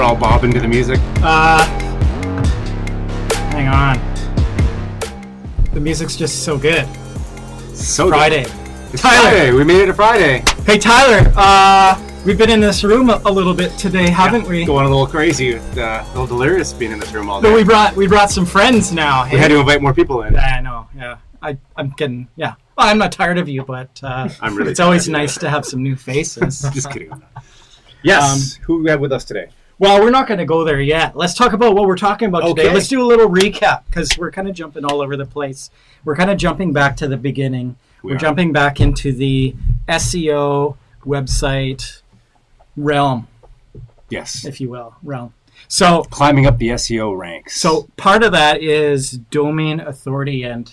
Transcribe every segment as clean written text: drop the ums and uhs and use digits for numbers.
We're all bobbing to the music. Hang on. The music's just so good. So Friday. Good. It's Friday. We made it to Friday. Hey, Tyler. We've been in this room a little bit today, haven't we? Going a little crazy, a little delirious being in this room all day. But we brought some friends now. We had to invite more people in. Yeah, I know. Yeah, I'm kidding. Yeah, well, I'm not tired of you, but I'm really. It's always nice to have some new faces. Just kidding. Yes. Who do we have with us today? Well, we're not going to go there yet. Let's talk about what we're talking about today. Let's do a little recap because we're kind of jumping all over the place. We're kind of jumping back to the beginning. We're jumping back into the SEO website realm. Yes. If you will, realm. So climbing up the SEO ranks. So part of that is domain authority, and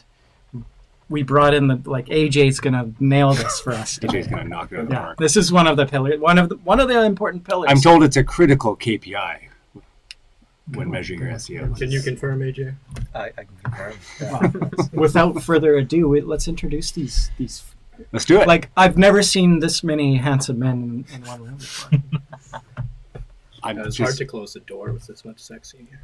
we brought in AJ's going to nail this for us. AJ's going to knock it out of the park. This is one of the pillars, one of the important pillars. I'm told it's a critical KPI when measuring your SEO. Can you confirm, AJ? I can confirm. Well, without further ado, let's introduce these. Let's do it. I've never seen this many handsome men in one room before. It's hard to close the door with this much sex in here.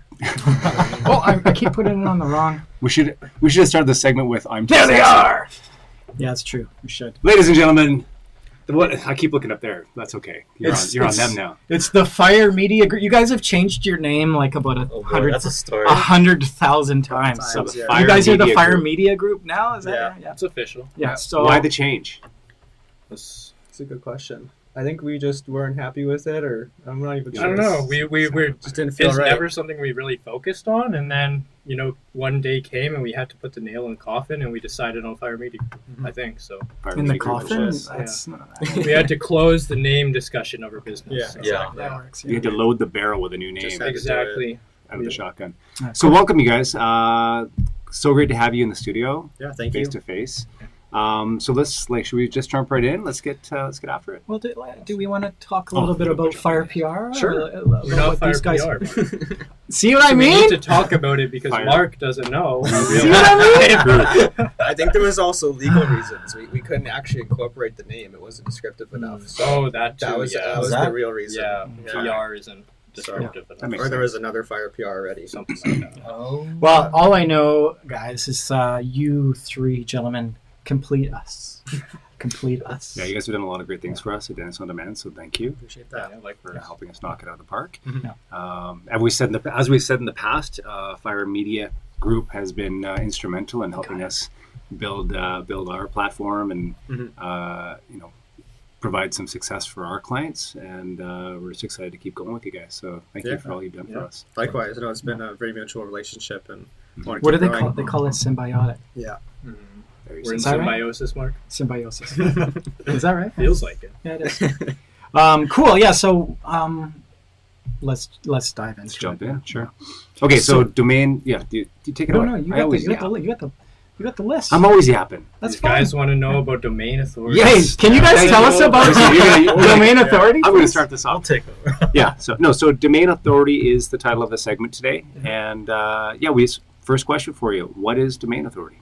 Oh, I keep putting it on the wrong. We should have started the segment with "I'm too There sexy." They are. Yeah, it's true. We should. Ladies and gentlemen, I keep looking up there. That's okay. You're on them now. It's the Fire Media Group. You guys have changed your name about 100,000 times. So you guys are the Fire Media Group now? Is that yeah, it's official. Yeah. So why the change? That's a good question. I think we just weren't happy with it, or I'm not even sure. I don't know. We just didn't feel it's right. It's never something we really focused on, and then one day came and we had to put the nail in the coffin, and we decided on Fire Media. I think so. In the coffin, we had to close the name discussion of our business. Yeah. That works. You had to load the barrel with a new name. Exactly. Out of the shotgun. So welcome, you guys. So great to have you in the studio. Yeah, thank you. Face to face. So let's should we just jump right in? Let's get after it. Well, do we want to talk a little bit about Fire PR? Sure. We're not Fire PR. See what I mean? We need to talk about it because Mark doesn't know. See what I mean? I think there was also legal reasons. We couldn't actually incorporate the name. It wasn't descriptive enough. So that was the real reason. Yeah, PR isn't descriptive enough. Or there was another Fire PR already. Something like that. Well, all I know, guys, is you three gentlemen complete us. Yeah, you guys have done a lot of great things for us at Dentist on Demand, so thank you. Appreciate that. For helping us knock it out of the park. Mm-hmm. As we've said in the past, Fire Media Group has been instrumental in helping us build our platform and provide some success for our clients, and we're just excited to keep going with you guys. So thank you for all you've done for us. Likewise, it's been a very mutual relationship, and what do they call it? They call it symbiotic. Yeah. We're in symbiosis, Mark. Symbiosis. Is that right? Feels like it. Yeah, it is. Cool. Yeah. So let's dive into. Let's jump in. Sure. Okay. So domain. Yeah. Do you take it away? No. You got the list. I'm always yapping. That's These fine. guys want to know about domain authority. Yes. Can you guys tell us about domain authority? I'm going to start this off. I'll take over. Yeah. So domain authority is the title of the segment today, and first question for you: what is domain authority?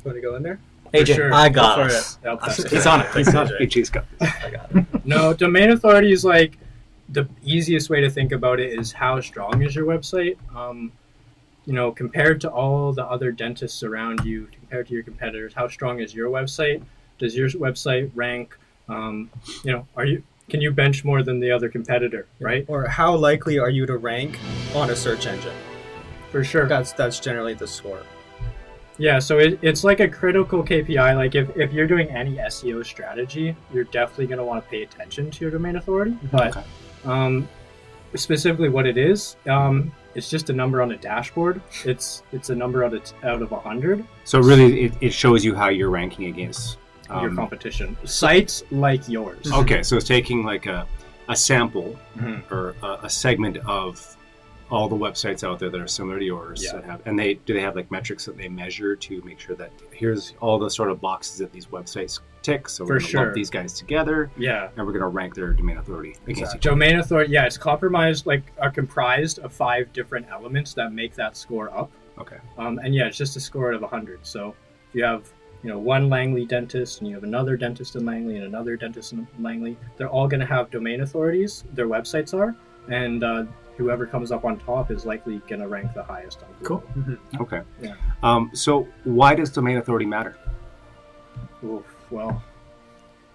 Want to go in there? AJ, sure. I got Go it. for it. He's on it. AJ's got this. I got it. No, domain authority is the easiest way to think about it is how strong is your website. Compared to all the other dentists around you, compared to your competitors, how strong is your website? Does your website rank? Can you bench more than the other competitor, right? Or how likely are you to rank on a search engine? For sure. That's generally the score. Yeah, so it's like a critical KPI. Like if you're doing any SEO strategy, you're definitely going to want to pay attention to your domain authority. But specifically what it is, it's just a number on a dashboard. It's a number out of 100. So really, it shows you how you're ranking against your competition. Sites like yours. Okay, so it's taking like a sample or a segment of all the websites out there that are similar to yours. Yeah. Do they have like metrics that they measure to make sure that here's all the sort of boxes that these websites tick, so we're going to lump these guys together, and we're going to rank their domain authority against each other. Domain authority, it's are comprised of 5 different elements that make that score up. Okay. It's just a score out of 100. So if you have one Langley dentist and you have another dentist in Langley and another dentist in Langley, they're all going to have domain authorities, their websites are, and whoever comes up on top is likely going to rank the highest on Google. Cool. Mm-hmm. Okay. Yeah. So why does domain authority matter? Oof, well,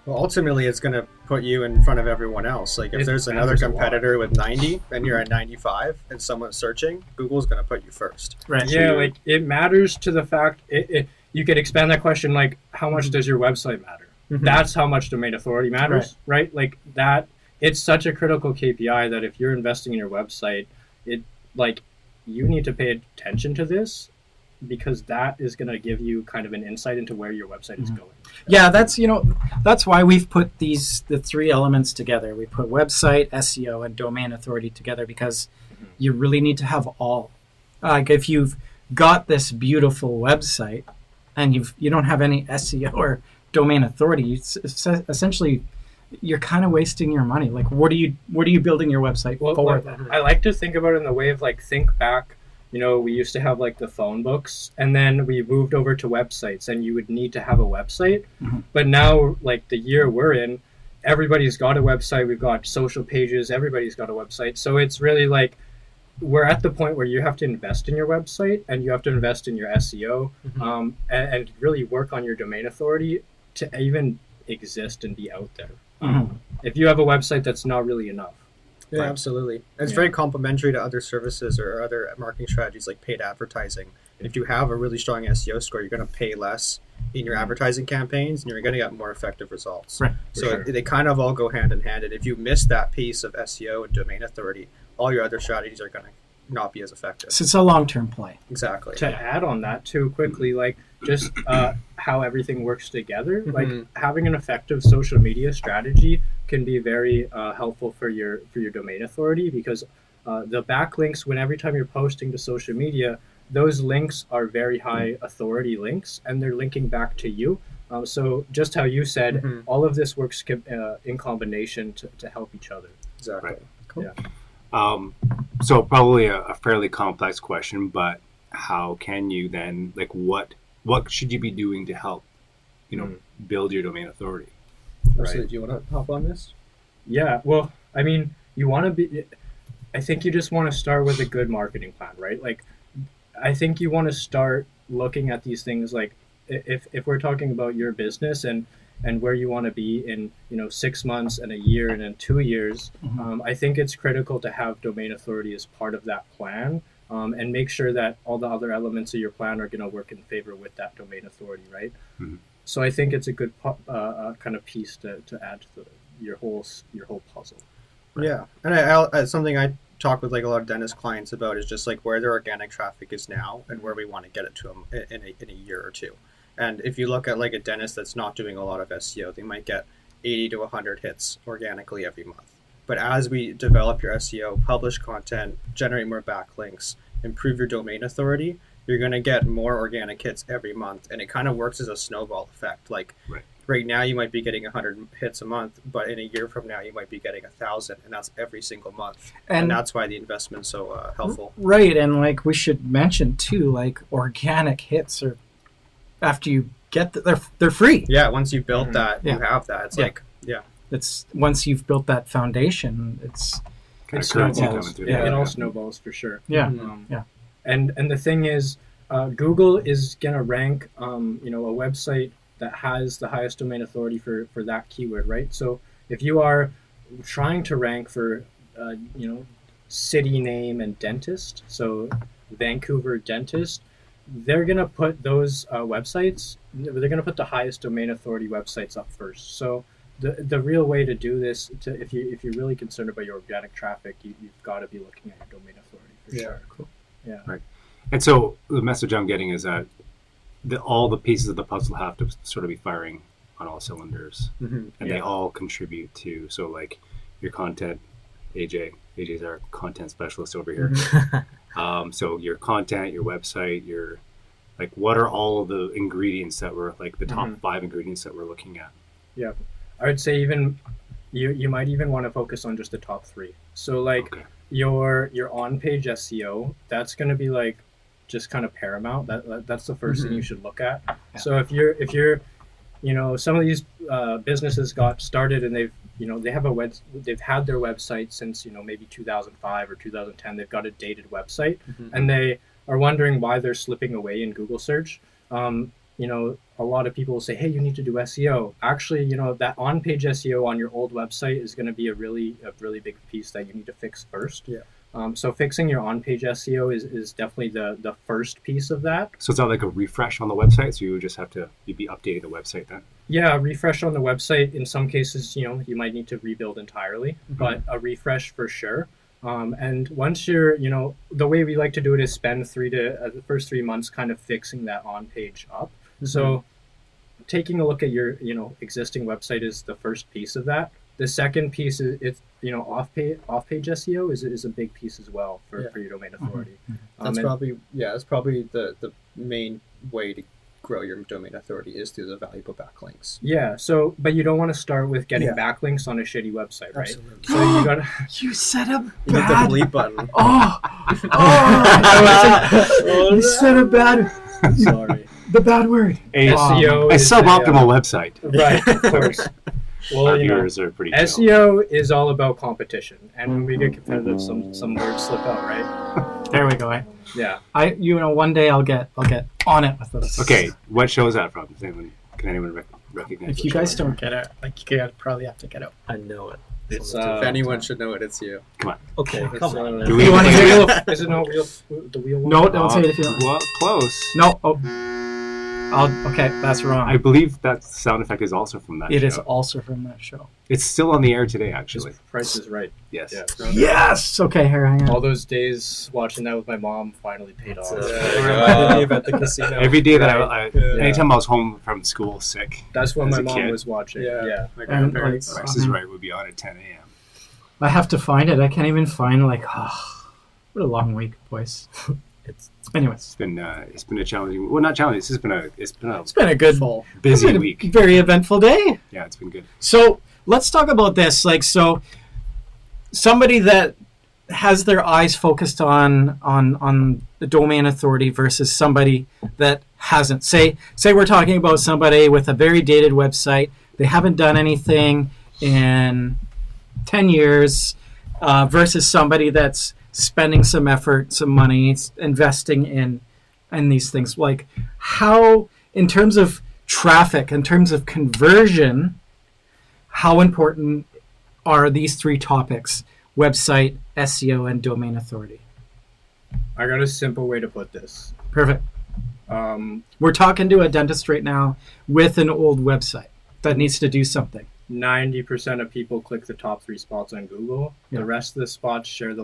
ultimately, it's going to put you in front of everyone else. Like, if there's another competitor with 90 and you're at 95 and someone's searching, Google's going to put you first. Right. Yeah, like, it matters to the fact, you could expand that question, like, how much does your website matter? Mm-hmm. That's how much domain authority matters, right? Like, that, it's such a critical KPI that if you're investing in your website, you need to pay attention to this, because that is going to give you kind of an insight into where your website is going. Yeah, that's why we've put the three elements together. We put website, SEO, and domain authority together, because you really need to have all. Like, if you've got this beautiful website and you don't have any SEO or domain authority, it's essentially you're kind of wasting your money. Like, what are you building your website for? I like to think about it in the way of, like, think back. We used to have, like, the phone books, and then we moved over to websites, and you would need to have a website. Mm-hmm. But now, like, the year we're in, everybody's got a website. We've got social pages. Everybody's got a website. So it's really like we're at the point where you have to invest in your website, and you have to invest in your SEO, mm-hmm. And really work on your domain authority to even exist and be out there. Mm-hmm. If you have a website, that's not really enough. Yeah, absolutely. It's very complementary to other services or other marketing strategies like paid advertising. If you have a really strong SEO score, you're going to pay less in your advertising campaigns, and you're going to get more effective results. Right. So they kind of all go hand in hand. And if you miss that piece of SEO and domain authority, all your other strategies are going to not be as effective. So it's a long-term play. Exactly. To add on that too quickly, like just how everything works together, mm-hmm. like having an effective social media strategy can be very helpful for your domain authority, because the backlinks, when every time you're posting to social media, those links are very high authority links, and they're linking back to you. So just how you said, mm-hmm. all of this works in combination to help each other. Exactly. Right. Cool. Yeah. So probably a fairly complex question, but how can you then, like, what should you be doing to help, build your domain authority? Right. Do you want to hop on this? Yeah. Well, I mean, I think you just want to start with a good marketing plan, right? Like, I think you want to start looking at these things, like if we're talking about your business and where you want to be in 6 months and a year and in 2 years, mm-hmm. I think it's critical to have domain authority as part of that plan, and make sure that all the other elements of your plan are going to work in favor with that domain authority, right? Mm-hmm. So I think it's a good kind of piece to add to your whole puzzle. Right? Yeah, and something I talk with, like, a lot of dentist clients about is just like where their organic traffic is now and where we want to get it to them in a year or two. And if you look at, like, a dentist that's not doing a lot of SEO, they might get 80 to 100 hits organically every month. But as we develop your SEO, publish content, generate more backlinks, improve your domain authority, you're going to get more organic hits every month. And it kind of works as a snowball effect. Like, right now you might be getting 100 hits a month, but in a year from now you might be getting 1,000, and that's every single month. And that's why the investment's so helpful. Right, and, like, we should mention too, like, organic hits are, after you get they're free. Yeah, once you've built that, you have that. It's it's once you've built that foundation, it snowballs. It all snowballs for sure. Yeah, And the thing is, Google is gonna rank a website that has the highest domain authority for that keyword, right? So if you are trying to rank for city name and dentist, so Vancouver dentist, they're going to put those websites, they're going to put the highest domain authority websites up first. So the real way to do this, if you're really concerned about your organic traffic, you've got to be looking at your domain authority for sure. Cool. Yeah. Right. And so the message I'm getting is that all the pieces of the puzzle have to sort of be firing on all cylinders, mm-hmm. and they all contribute to, so, like, your content, AJ's our content specialist over here. Mm-hmm. So your content, your website, what are all of the ingredients that we're, like, the top mm-hmm. 5 ingredients that we're looking at? Yeah. I would say even you might even want to focus on just the top 3. So, like, your on-page SEO, that's going to be, like, just kind of paramount. That's the first mm-hmm. thing you should look at. Yeah. So if you're some of these businesses got started and they have they've had their website since maybe 2005 or 2010. They've got a dated website, and they are wondering why they're slipping away in Google search. A lot of people will say, hey, you need to do SEO. Actually, that on-page SEO on your old website is going to be a really big piece that you need to fix first. Yeah. So fixing your on-page SEO is definitely the first piece of that. So it's not like a refresh on the website, so you just you'd be updating the website then? Yeah, a refresh on the website. In some cases, you might need to rebuild entirely, but a refresh for sure. And once you're, the way we like to do it is spend the first 3 months kind of fixing that on-page up. So taking a look at your, existing website is the first piece of that. The second piece is off-page SEO is a big piece as well for your domain authority. That's probably the main way to grow your domain authority is through the valuable backlinks. Yeah. But you don't want to start with getting backlinks on a shitty website, right? Absolutely. So you got You said a You hit the bad. delete button. You said a bad. sorry. The bad word. SEO A is suboptimal website. right, of course. Well, Our viewers are pretty chill. SEO is all about competition, and when we get competitive, some words slip out, right? There we go. Yeah. One day I'll get on it with this. Okay, what show is that from? Can anyone recognize? If you guys don't get it, you probably have to get it. I know it. It's If anyone should know it, it's you. Come on. Okay, come on. Do we You want to hear it? Is it not real? The wheel one? No, don't say it if you don't. Well, close. No. Oh. Okay, that's wrong. I believe that sound effect is also from that show. It is also from that show. It's still on the air today, actually. Price is Right. Yes. Yeah. Yes. Okay, here, hang on. All those days watching that with my mom finally paid off. Reminded me at the casino. Every day that Yeah. anytime I was home from school sick, That's when As my a mom kid. was watching. Yeah. Yeah. My And, grandparents. Price is Right would be on at 10 a.m. I have to find it. I can't even find what a long week, boys. Anyways, It's been a challenging. Well, not challenging. It's been a it's been a good, Full. busy it's been a week. very eventful day. Yeah, it's been good. So let's talk about this. So somebody that has their eyes focused on the domain authority versus somebody that hasn't. Say we're talking about somebody with a very dated website. They haven't done anything in 10 years versus somebody that's spending some effort, some money, investing in these things. Like how, in terms of traffic, in terms of conversion, how important are these three topics: website, SEO, and domain authority? I got a simple way to put this. Perfect. We're talking to a dentist right now with an old website that needs to do something. 90% of people click the top 3 spots on Google. Yeah. The rest of the spots share the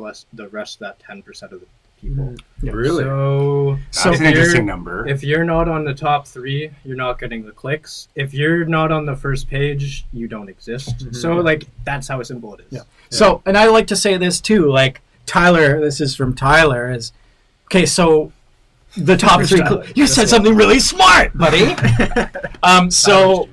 rest of that 10% of the people. Yeah. Really? So That's if an you're- interesting number. If you're not on the top 3, you're not getting the clicks. If you're not on the first page, you don't exist. So that's how simple it is. Yeah. So, and I like to say this too, like Tyler, this is from Tyler, is, okay, so the top 3, you said something really smart, buddy. So,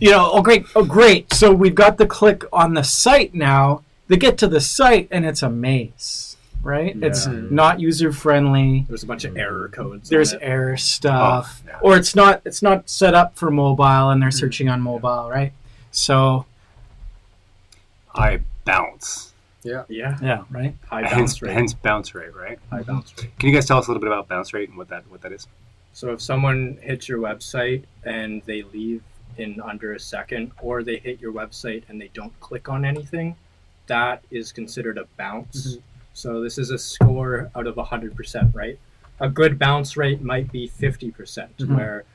oh great. So we've got the click on the site now. They get to the site and it's a maze, right? Yeah. It's not user friendly. There's a bunch of error codes. There's on it. error stuff, yeah. or it's not set up for mobile, and they're searching on mobile, right? So I bounce. Yeah. Right. High bounce rate. Hence bounce rate, right? High bounce rate. Can you guys tell us a little bit about bounce rate and what that is? So if someone hits your website and they leave in under a second, or they hit your website and they don't click on anything, that is considered a bounce. So this is a score out of 100%, right? A good bounce rate might be 50%, where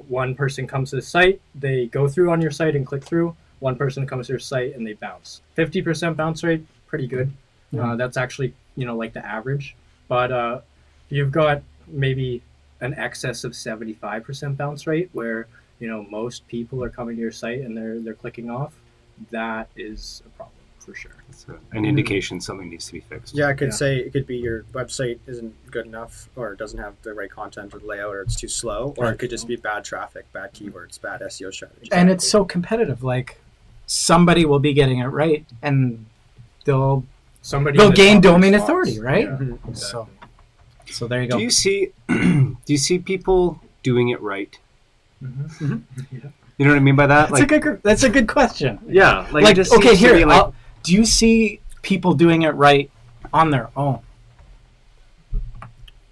one person comes to the site, they go through on your site and click through. One person comes to your site and they bounce. 50% bounce rate, pretty good. That's actually like the average. But you've got maybe an excess of 75% bounce rate, where most people are coming to your site and they're clicking off. That is a problem for sure. It's an indication something needs to be fixed. Yeah, I could say it could be your website isn't good enough, or doesn't have the right content or layout, or it's too slow, or it could just be bad traffic, bad keywords, bad SEO strategy. And it's so competitive. Like somebody will be getting it right, and they'll Somebody in the gain top domain spots. authority, right? Yeah, So there you go. Do you see people doing it right? You know what I mean by that? That's a good question. Yeah. Like, it just okay, seems to here. be like, Do you see people doing it right on their own?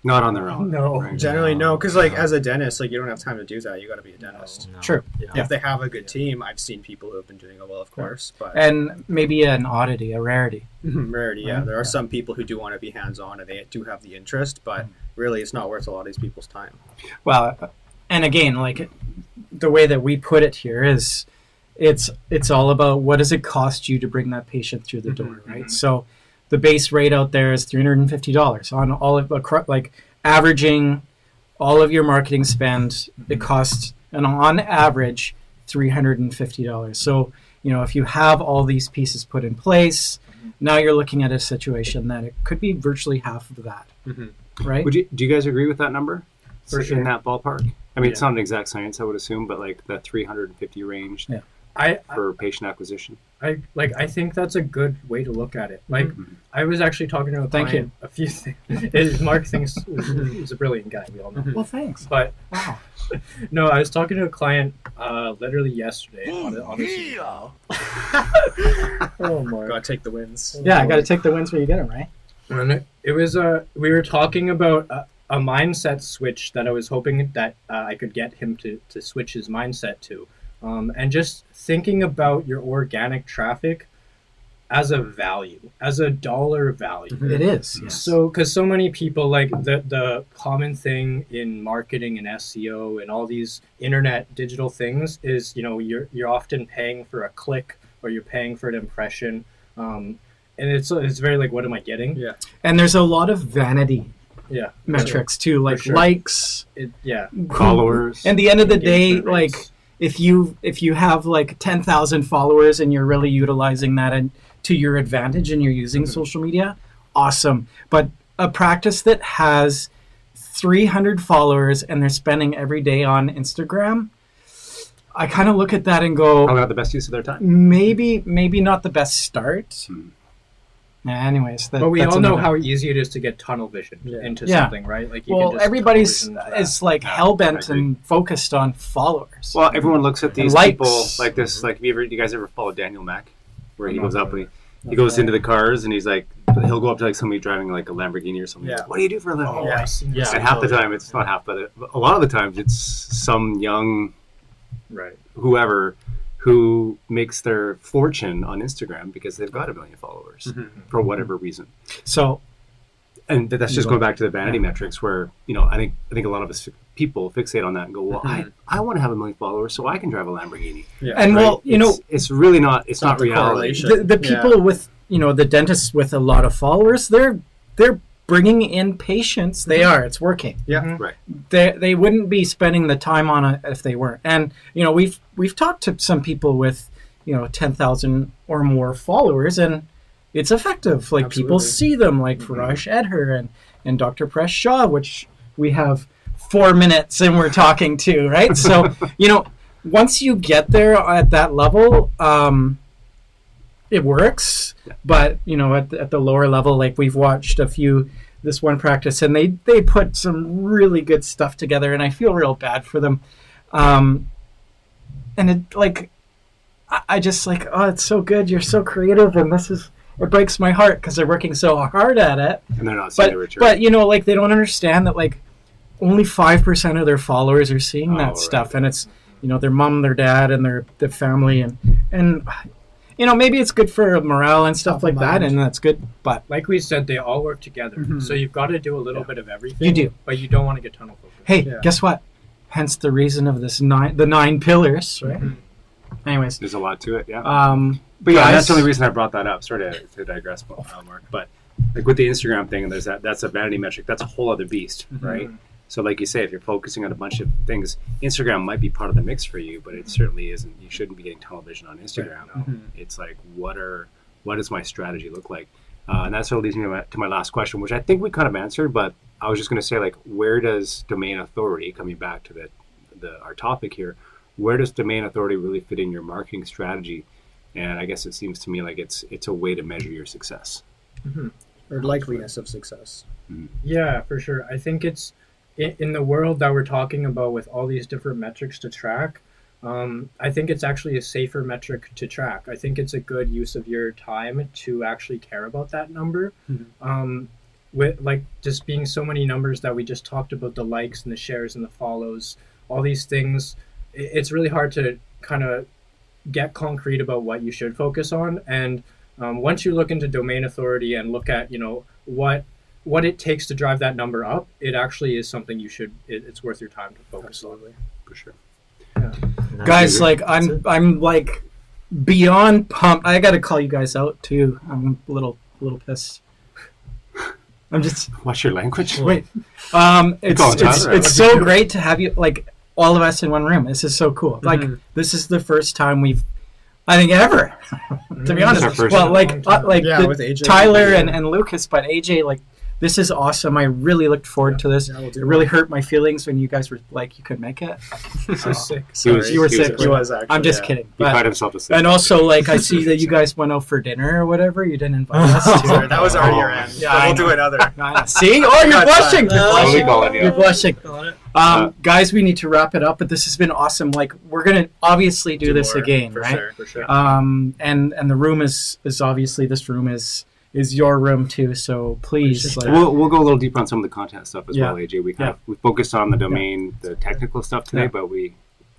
not on their own. No. right? Generally, no, because like as a dentist, like you don't have time to do that. You got to be a dentist. No. True. Yeah. If they have a good team, I've seen people who have been doing it well, of course, but And maybe an oddity, a rarity. rarity. Yeah, Right. there are some people who do want to be hands-on and they do have the interest, but really, it's not worth a lot of these people's time. Well, and again, like the way that we put it here is, it's all about what does it cost you to bring that patient through the door, right? So, the base rate out there is $350 on all of like averaging all of your marketing spend. It costs, and on average, $350. So, if you have all these pieces put in place, now you're looking at a situation that it could be virtually half of that, right? Do you guys agree with that number? For sure. In that ballpark? I mean, it's Yeah. not an exact science, I would assume, but like the 350 range for patient acquisition. I think that's a good way to look at it. Like, I was actually talking to a Thank client a few things. Mark thinks he's a brilliant guy. We all know. Well, thanks. But Wow. no, I was talking to a client literally yesterday. Honestly. Oh my. Got to take the wins. Yeah, I got to take the wins where you get them, right? And it was we were talking about a mindset switch that I was hoping that I could get him to switch his mindset to, and just thinking about your organic traffic as a value, as a dollar value. It is. Yes. So, because so many people, like the common thing in marketing and SEO and all these internet digital things is, you're often paying for a click or you're paying for an impression, and it's very like, what am I getting? Yeah. And there's a lot of vanity Yeah, metrics too, like sure. likes, yeah. Followers. And the end of the day, Engagement like rates. if you have like 10,000 followers and you're really utilizing that to your advantage and you're using social media, awesome. But a practice that has 300 followers and they're spending every day on Instagram, I kind of look at that and go, Probably not the best use of their time. maybe not the best start. Anyways, But we that's all know another- how easy it is to get tunnel vision into Yeah. something, right? Like, you can Well, just everybody's tunnel vision is like hell bent I agree. and focused on followers. Well, everyone looks at these likes. people like this. Like, you guys ever follow Daniel Mack? Where he I'm goes not up and he goes into the cars and he's like, he'll go up to like somebody driving like a Lamborghini or something. Yeah. Like, what do you do for a living? Yeah, I've seen this. And half the time, it's not half, but a lot of the times, it's some young Right. whoever who makes their fortune on Instagram because they've got 1 million followers for whatever reason. So And that's just going back to the vanity metrics where, I think a lot of us people fixate on that and go, well, I want to have 1 million followers so I can drive a Lamborghini. Yeah. and well, It's really not, it's not the reality. correlation. the people with the dentists with a lot of followers, they're bringing in patients. They are. It's working. Yeah. Right. They wouldn't be spending the time on it if they weren't. And we've talked to some people with 10,000 or more followers, and it's effective. Like people Absolutely. see them, like Faraj Edher and Dr. Presh Shah, which we have 4 minutes and we're talking to, right? So once you get there at that level, it works. But at the lower level, like we've watched this one practice, and they put some really good stuff together, and I feel real bad for them. And it like I just like, oh, it's so good. You're so creative, and it breaks my heart because they're working so hard at it. And they're not seeing the return. But like they don't understand that like only 5% of their followers are seeing that stuff, and it's their mom, their dad, and their family, and maybe it's good for morale and stuff like that, and that's good. But Like we said, they all work together. So you've got to do a little bit of everything. You do. But you don't want to get tunnel focused. hey, Yeah. guess what? Hence the reason of the 9 pillars, right? Anyways, There's a lot to it, yeah. But guys- that's the only reason I brought that up. Sorry to digress, Mark. But like with the Instagram thing, and that's a vanity metric. That's a whole other beast, right? So like you say, if you're focusing on a bunch of things, Instagram might be part of the mix for you, but it certainly isn't. You shouldn't be getting tunnel vision on Instagram. It's like, what does my strategy look like? And that sort of leads me to my last question, which I think we kind of answered, but I was just going to say, like, where does domain authority, coming back to our topic here, where does domain authority really fit in your marketing strategy? And I guess it seems to me like it's a way to measure your success. Or likeliness of success. Yeah, for sure. I think it's in the world that we're talking about with all these different metrics to track. I think it's actually a safer metric to track. I think it's a good use of your time to actually care about that number. With like just being so many numbers that we just talked about, the likes and the shares and the follows, all these things, it's really hard to kind of get concrete about what you should focus on. And once you look into domain authority and look at, what it takes to drive that number up, it actually is something it's worth your time to focus on. For sure. Yeah. Guys, like I'm like beyond pumped. I got to call you guys out too. I'm a little pissed. I'm just What's your language? wait. It's so great to have you, like, all of us in one room. This is so cool. Like, this is the first time we've, I think, ever, to be honest. Well, with AJ, Tyler and Lucas, but AJ, like, this is awesome. I really looked forward to this. It really hurt my feelings when you guys were like, you couldn't make it. I was sick. You were sick. He was actually. I'm just kidding. He cried himself to sleep. And also, like, I see that you guys went out for dinner or whatever. You didn't invite us to. Sorry, that was our year end. Yeah, we'll do another. See? Oh, you're blushing. You're blushing. Guys, we need to wrap it up, but this has been awesome. Like, we're going to obviously do this again, right? For sure. And the room is obviously, this room is your room too, so please. Like, we'll go a little deeper on some of the content stuff as well, AJ. We focused on the domain, the technical stuff today, but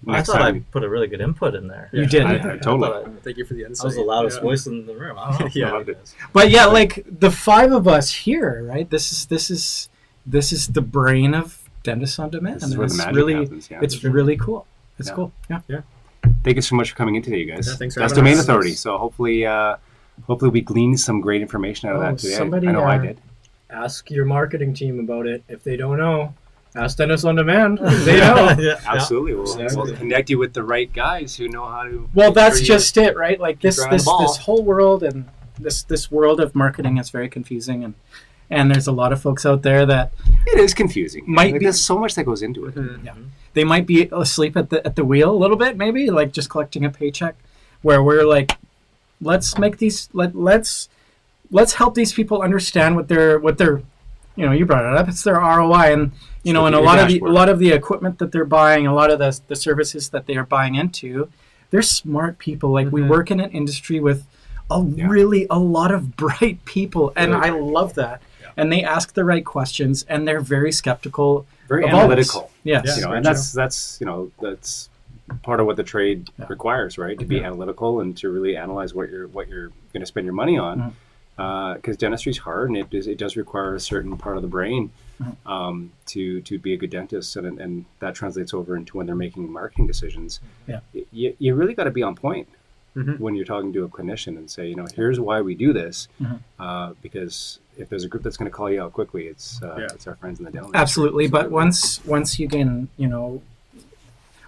I thought I put a really good input in there. You did. I totally. Thank you for the insight. I was the loudest voice in the room. I don't know. I loved it. But yeah, like the five of us here, right? This is the brain of Dentist on Demand. This is where the magic happens. Yeah, it's really cool. It's cool. Yeah. Thank you so much for coming in today, you guys. Thanks for That's having Domain us. Authority. So hopefully we gleaned some great information out of that today. I know I did. Ask your marketing team about it. If they don't know, ask Dentist on Demand. They know. Absolutely. We'll connect you with the right guys who know how to. Well, that's just it, right? Like this whole world and this world of marketing is very confusing, and there's a lot of folks out there that it is confusing. There's so much that goes into it. Yeah. They might be asleep at the wheel a little bit, maybe, like just collecting a paycheck, where we're like, let's make these let's help these people understand what they're you brought it up, it's their ROI, and and a lot of the equipment that they're buying, a lot of the services that they are buying into, they're smart people. Like we work in an industry with a lot of bright people, and I love that. And they ask the right questions, and they're very skeptical, very analytical. Yes, and that's part of what the trade requires, right? To be analytical and to really analyze what you're going to spend your money on, because dentistry is hard, and it does require a certain part of the brain to be a good dentist, and that translates over into when they're making marketing decisions. You really got to be on point when you're talking to a clinician and say, here's why we do this, because if there's a group that's going to call you out quickly, it's our friends in the dental industry. Absolutely, but once you can,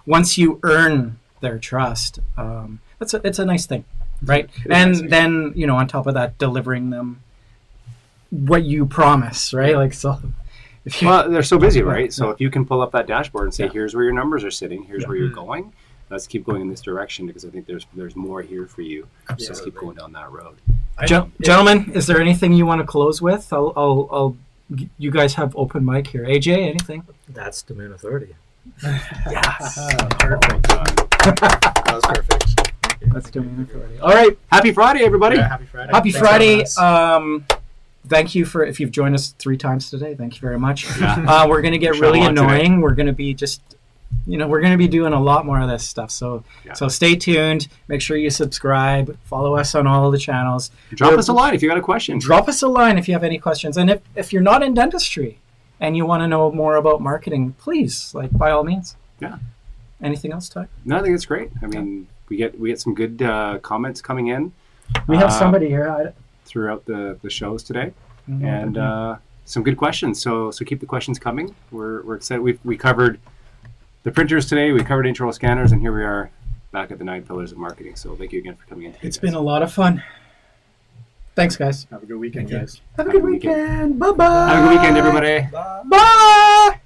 once you earn their trust, it's a nice thing, right? And then on top of that, delivering them what you promise, right? Like so. Well, they're so busy, right? So if you can pull up that dashboard and say, here's where your numbers are sitting, here's where you're going. Let's keep going in this direction, because I think there's more here for you. Absolutely. Let's keep going down that road. Gentlemen, is there anything you want to close with? I'll you guys have open mic here. AJ, anything? That's Domain Authority. Yes. Perfect. That was perfect. That's Domain Authority. All right. Happy Friday, everybody. Yeah, happy Friday. Happy Friday. Thank you if you've joined us 3 times today. Thank you very much. We're going to get really annoying. Today. We're going to be we're going to be doing a lot more of this stuff. So stay tuned. Make sure you subscribe. Follow us on all of the channels. Drop us a line if you got a question. Drop us a line if you have any questions. And if you're not in dentistry and you want to know more about marketing, please, by all means. Yeah. Anything else, Ty? No, I think it's great. I mean, we get some good comments coming in. We have somebody here throughout the shows today, and some good questions. So keep the questions coming. We're excited. We covered the printers today, we covered intraoral scanners, and here we are back at the 9 pillars of marketing. So thank you again for coming in today. It's been a lot of fun. Thanks, guys. Have a good weekend, guys. Have a good weekend. Bye-bye. Have a good weekend, everybody. Bye.